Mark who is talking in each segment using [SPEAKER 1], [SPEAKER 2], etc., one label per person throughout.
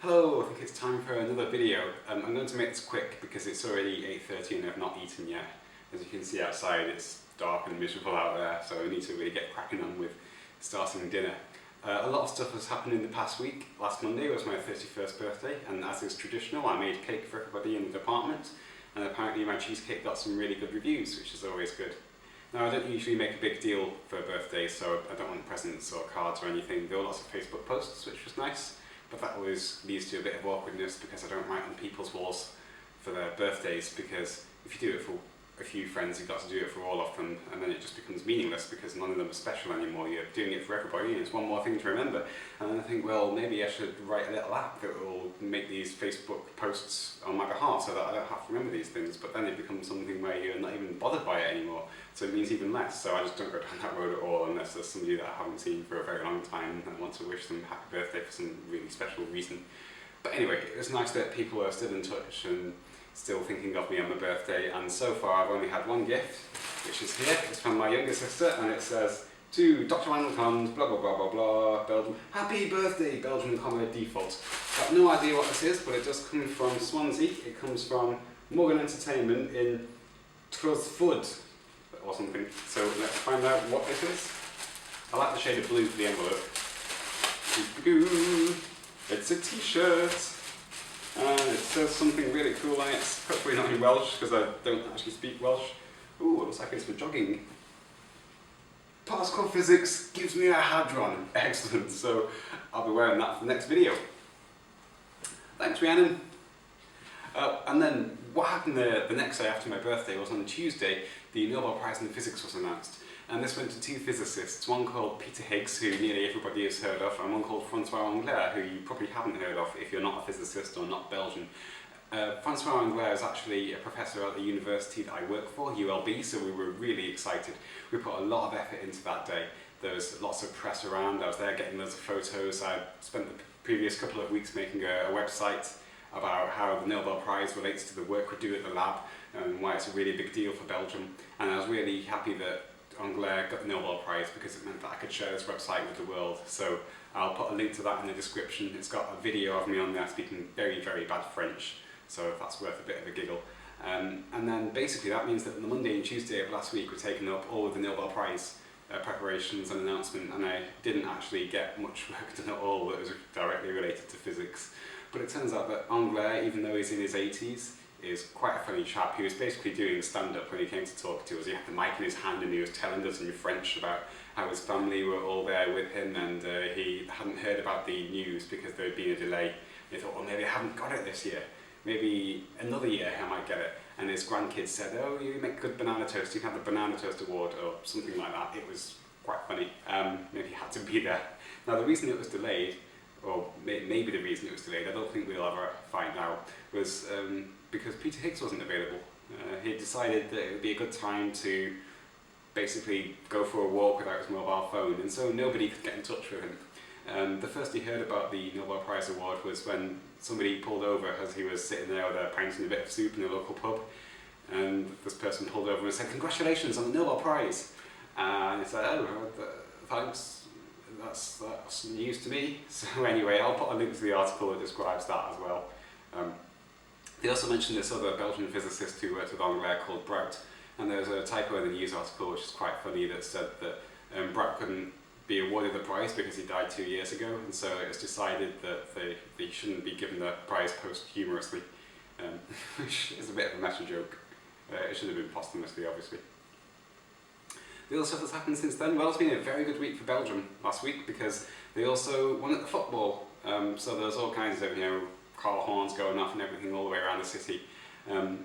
[SPEAKER 1] Hello, I think it's time for another video. I'm going to make this quick because it's already 8:30 and I've not eaten yet. As you can see outside, it's dark and miserable out there, so I need to really get cracking on with starting dinner. A lot of stuff has happened in the past week. Last Monday was my 31st birthday, and as is traditional, I made cake for everybody in the department, and apparently my cheesecake got some really good reviews, which is always good. Now, I don't usually make a big deal for birthdays, so I don't want presents or cards or anything. There were lots of Facebook posts, which was nice. But that always leads to a bit of awkwardness because I don't write on people's walls for their birthdays, because if you do it for a few friends, you've got to do it for all of them, and then it just becomes meaningless because none of them are special anymore. You're doing it for everybody and it's one more thing to remember. And then I think, well, maybe I should write a little app that will make these Facebook posts on my behalf so that I don't have to remember these things, but then it becomes something where you're not even bothered by it anymore, so it means even less. So I just don't go down that road at all unless there's somebody that I haven't seen for a very long time and I want to wish them happy birthday for some really special reason. But anyway, it's nice that people are still in touch and still thinking of me on my birthday, and so far I've only had one gift, which is here. It's from my younger sister, and it says, "To Dr. Landlecombe, blah blah blah blah blah, Belgium, happy birthday, Belgian comma default." I've no idea what this is, but it does come from Swansea. It comes from Morgan Entertainment in Trosford or something. So let's find out what this is. I like the shade of blue for the envelope. It's a t-shirt. And it says something really cool on it. Hopefully not in Welsh, because I don't actually speak Welsh. Ooh, it looks like it's for jogging. Particle physics gives me a hadron. Excellent, so I'll be wearing that for the next video. Thanks, Rhiannon. And then what happened the next day after my birthday was on Tuesday, the Nobel Prize in Physics was announced. And this went to two physicists, one called Peter Higgs, who nearly everybody has heard of, and one called Francois Englert, who you probably haven't heard of if you're not a physicist or not Belgian. Francois Englert is actually a professor at the university that I work for, ULB, so we were really excited. We put a lot of effort into that day. There was lots of press around, I was there getting loads of photos. I spent the previous couple of weeks making a website about how the Nobel Prize relates to the work we do at the lab and why it's a really big deal for Belgium. And I was really happy that Englert got the Nobel Prize because it meant that I could share this website with the world. So I'll put a link to that in the description. It's got a video of me on there speaking very, very bad French, so that's worth a bit of a giggle. And then basically that means that the Monday and Tuesday of last week were taken up all of the Nobel Prize preparations and announcement, and I didn't actually get much work done at all that was directly related to physics. But it turns out that Englert, even though he's in his 80s, is quite a funny chap. He was basically doing stand-up when he came to talk to us. He had the mic in his hand and he was telling us in French about how his family were all there with him, and he hadn't heard about the news because there had been a delay. He thought, well, maybe I haven't got it this year. Maybe another year I might get it. And his grandkids said, oh, you make good banana toast, you can have the banana toast award, or something like that. It was quite funny. Maybe he had to be there. Now the reason it was delayed, or maybe the reason it was delayed, I don't think we'll ever find out, was because Peter Higgs wasn't available. He decided that it would be a good time to basically go for a walk without his mobile phone, and so nobody could get in touch with him. The first he heard about the Nobel Prize award was when somebody pulled over as he was sitting there with a pint and a bit of soup in a local pub, and this person pulled over and said, "Congratulations on the Nobel Prize." And he said, "Oh, thanks, that's news to me." So anyway, I'll put a link to the article that describes that as well. They also mentioned this other Belgian physicist who worked with Englert called Brout, and there's a typo in the news article which is quite funny that said that Brout couldn't be awarded the prize because he died 2 years ago, and so it was decided that they shouldn't be given the prize posthumously, which is a bit of a meta joke. It should have been posthumously, obviously. The other stuff that's happened since then, well, it's been a very good week for Belgium last week because they also won at the football. So there's all kinds of, car horns going off and everything all the way around the city. And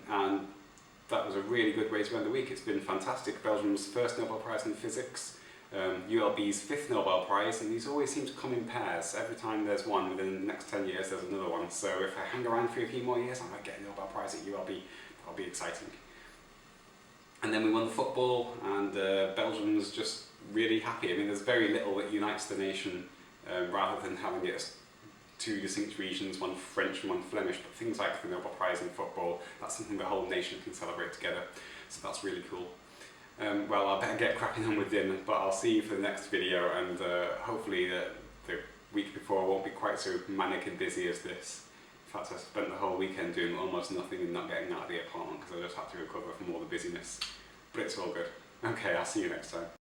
[SPEAKER 1] that was a really good way to end the week. It's been fantastic. Belgium's first Nobel Prize in Physics, ULB's 5th Nobel Prize, and these always seem to come in pairs. Every time there's one, within the next 10 years there's another one. So if I hang around for a few more years, I might get a Nobel Prize at ULB. That'll be exciting. And then we won the football, and Belgium's just really happy. I mean, there's very little that unites the nation rather than having it as two distinct regions, one French and one Flemish, but things like the Nobel Prize in football, that's something the whole nation can celebrate together. So that's really cool. Well, I better get cracking on with dinner, but I'll see you for the next video, and hopefully the week before won't be quite so manic and busy as this. In fact, I spent the whole weekend doing almost nothing and not getting out of the apartment because I just had to recover from all the busyness. But it's all good. Okay, I'll see you next time.